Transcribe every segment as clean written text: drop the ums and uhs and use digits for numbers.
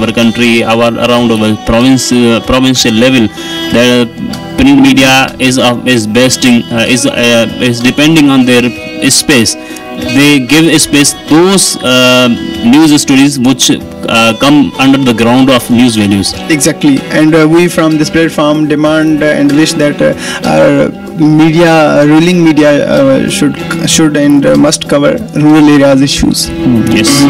our country, around our provincial level, the print media is is depending on their space. They give space those news stories which come under the ground of news values. Exactly, and we from this platform demand and wish that our media, ruling media, should and must cover rural areas issues. Yes.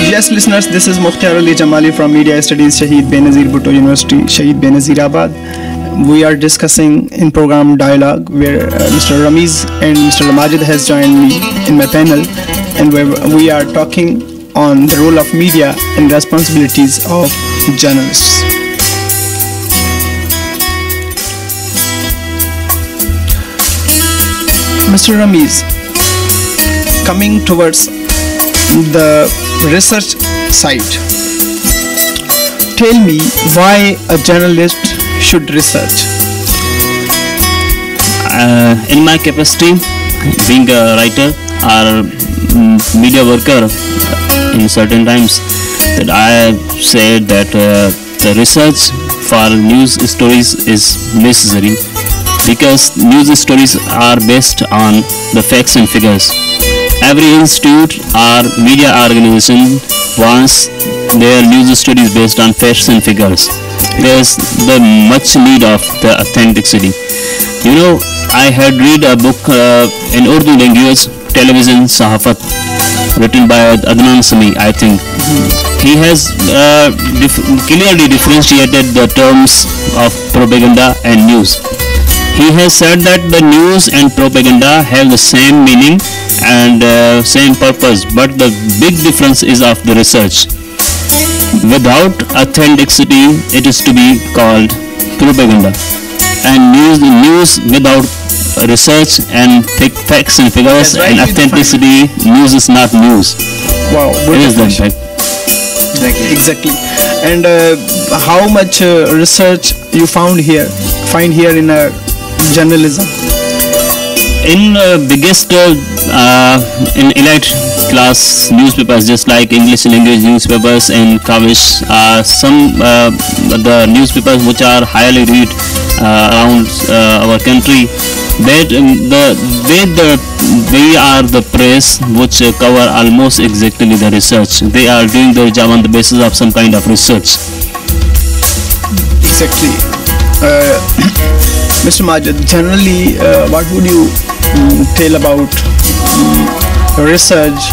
Yes, listeners, this is Mukhtar Ali Jamali from Media Studies, Shaheed Benazir Bhutto University, Shaheed Benazirabad. We are discussing in program Dialogue, where Mr. Ramiz and Mr. Majid has joined me in my panel, and where we are talking on the role of media and responsibilities of journalists. Mr. Ramiz, coming towards the research side, tell me why a journalist should research. In my capacity, being a writer or media worker, in certain times, that I said that the research for news stories is necessary, because news stories are based on the facts and figures. Every institute or media organization wants their news stories based on facts and figures. There's the much need of the authenticity. You know, I had read a book in Urdu language, Television Sahafat, written by Adnan Sami, I think. He has clearly differentiated the terms of propaganda and news. He has said that the news and propaganda have the same meaning and same purpose, but the big difference is of the research. Without authenticity, it is to be called propaganda, and news without research and facts and figures and authenticity, news is not news. Wow, it is that fact. Exactly. And how much research you find here in journalism? In biggest in elite class newspapers, just like English language newspapers and Kavish, some the newspapers which are highly read around our country, that they are the press which cover almost exactly the research. They are doing their job on the basis of some kind of research. Exactly. Mr. Majid, generally, what would you tell about research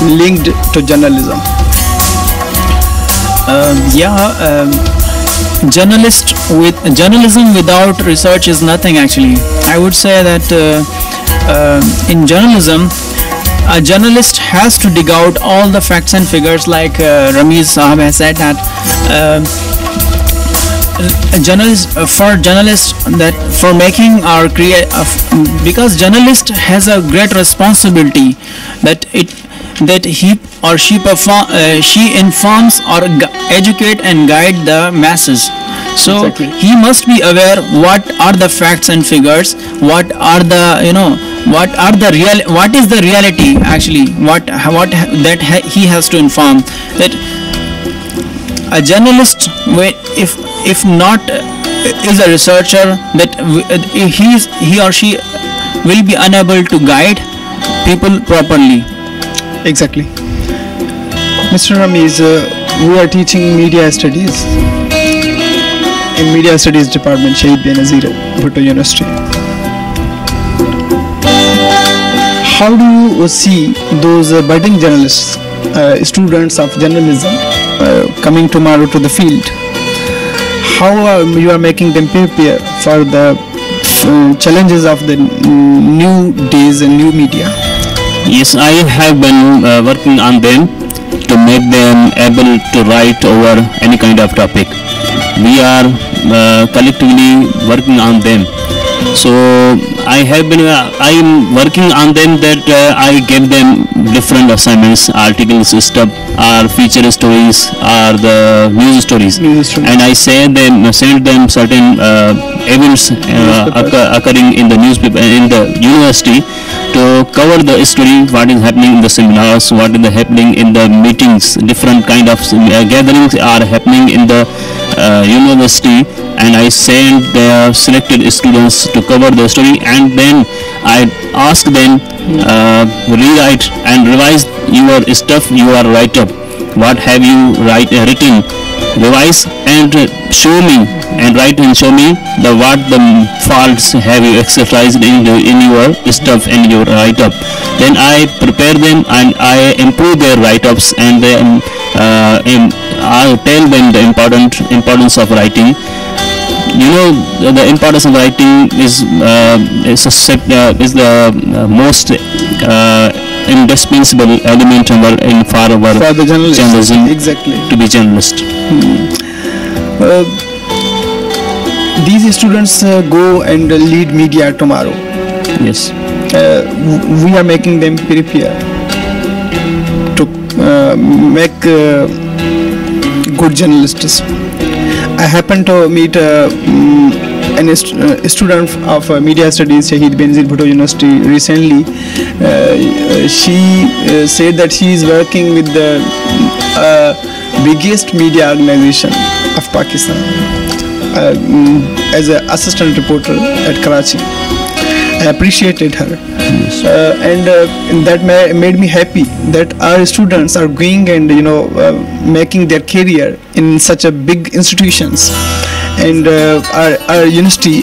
linked to journalism? Journalism without research is nothing, actually. I would say that in journalism, a journalist has to dig out all the facts and figures, like Ramiz Sahab has said that because journalist has a great responsibility that he or she informs or educate and guide the masses. So exactly. He must be aware what are the facts and figures, what is the reality actually, what that he has to inform. That a journalist, if not is a researcher, that he or she will be unable to guide people properly. Exactly. Mr. Ramiz, we are teaching media studies in Media Studies Department, Shaheed Benazir Bhutto University. How do you see those budding journalists, students of journalism, coming tomorrow to the field? How you are making them prepare for the challenges of the new days and new media? Yes, I have been working on them to make them able to write over any kind of topic. We are collectively working on them. So I am working on them, that I give them different assignments, articles, stuff, or feature stories, or the news stories, and I send them certain events occurring in the newspaper in the university, to cover the story, what is happening in the seminars, what is happening in the meetings, different kind of gatherings are happening in the university, and I send the selected students to cover the story, and then I ask them rewrite and revise your stuff, your write up, what have you written, revise and show me, and write and show me the what the faults have you exercised in your stuff and your write up. Then I prepare them and I improve their write ups, and then I tell them the importance of writing. The importance of writing is the most indispensable element for the journalism. Exactly. To be journalist. These students go and lead media tomorrow. Yes. We are making them prepare to make good journalists. I happened to meet a student of media studies, Shahid Benazir Bhutto University, recently. She said that she is working with the biggest media organization of Pakistan as an assistant reporter at Karachi. I appreciated her, and that made me happy that our students are going and making their career in such a big institutions, and our university,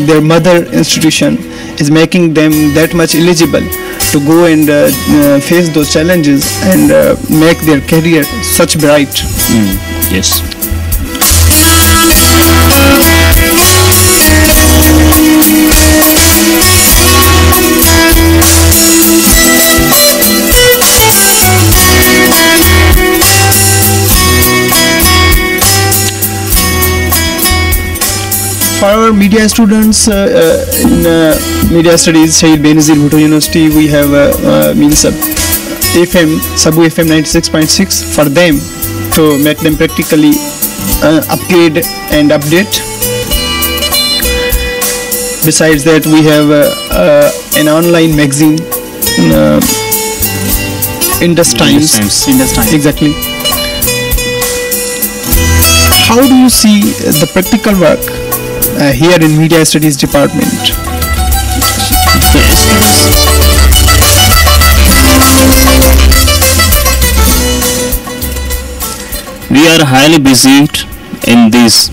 their mother institution, is making them that much eligible to go and face those challenges and make their career such bright. Yes. For our media students in media studies, Shahid Benazir Bhutto University, we have FM, sbbufm 96.6 for them, to make them practically upgrade and update. Besides that, we have an online magazine, Indus Times. Exactly. How do you see the practical work here in Media Studies department? We are highly busy in these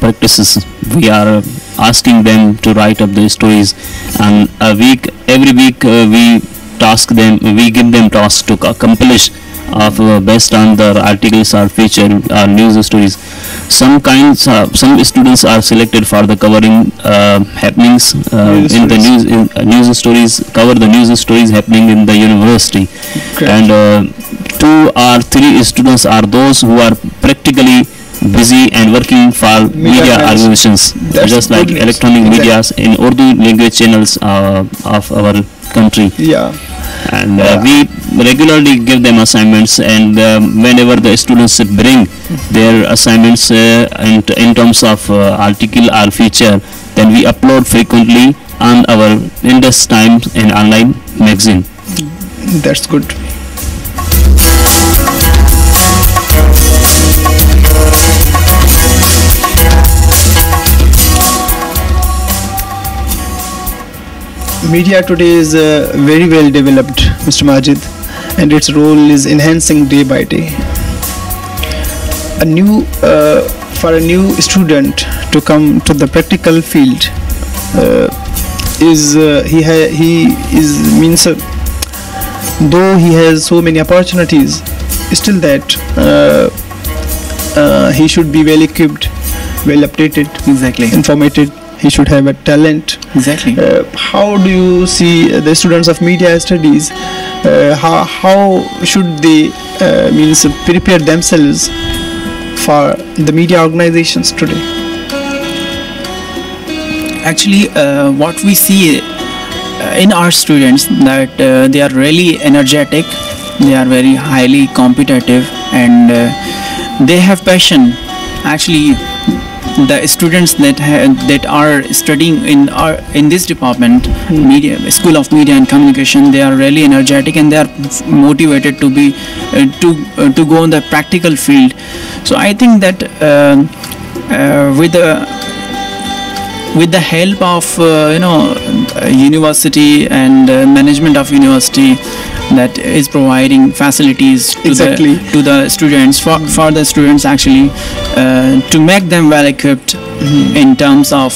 practices. We are asking them to write up their stories, and every week we give them tasks to accomplish based on the articles or feature or news stories. Some students are selected for the covering happenings in the news stories, cover the news stories happening in the university. Correct. And 2 or 3 students are those who are practically busy and working for media organizations, just like electronic medias in Urdu language channels of our country. Yeah. And we regularly give them assignments, and whenever the students bring their assignments in terms of article or feature, then we upload frequently on our Indus Times and online magazine. That's good. Media today is very well developed, Mr. Majid, and its role is enhancing day by day. For a new student to come to the practical field, though he has so many opportunities, still that he should be well equipped, well updated, Exactly. informated. He should have a talent. Exactly. How do you see the students of media studies? How should they prepare themselves for the media organizations today? actually what we see in our students, that they are really energetic, they are very highly competitive, and they have passion. Actually, the students that are studying in this department, media, School of Media and Communication, they are really energetic, and they are motivated to be to go on the practical field. So I think that with the help of university and management of university, that is providing facilities to the students, for the students, actually, to make them well equipped in terms of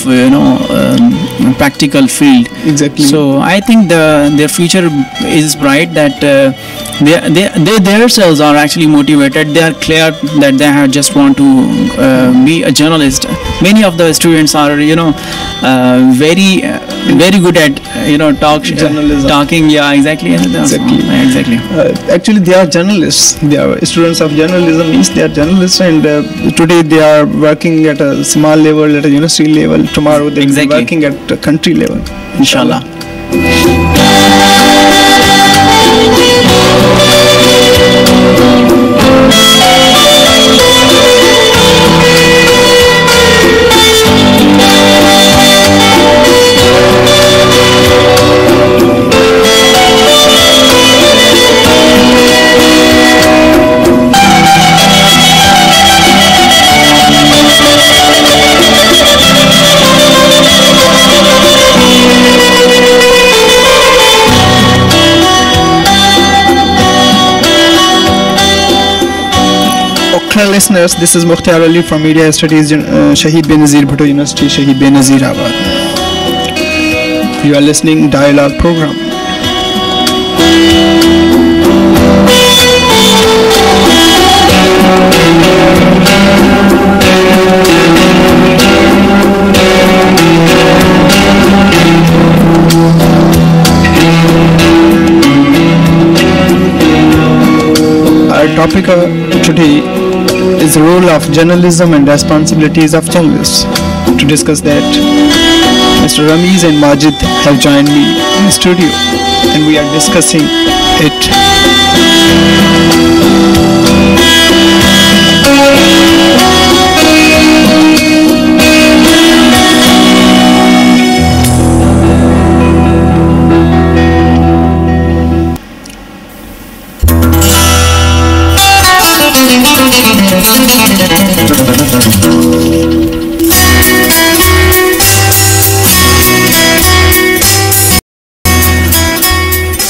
practical field. Exactly. So I think their future is bright, that they themselves are actually motivated. They are clear that they just want to be a journalist. Many of the students are very good at journalism. Talking. Yeah, exactly. Exactly. Actually, they are journalists. They are students of journalism. Means they are journalists, and today they are working at a small level, at a university level. Tomorrow they will be working at a country level. Inshallah. Listeners, this is Mukhtar Ali from Media Studies, Shahid Benazir Bhutto University, Shahid Benazir Abad. You are listening Dialogue program. Our topic today is the role of journalism and responsibilities of journalists. To discuss that, Mr. Ramiz and Majid have joined me in the studio, and we are discussing it.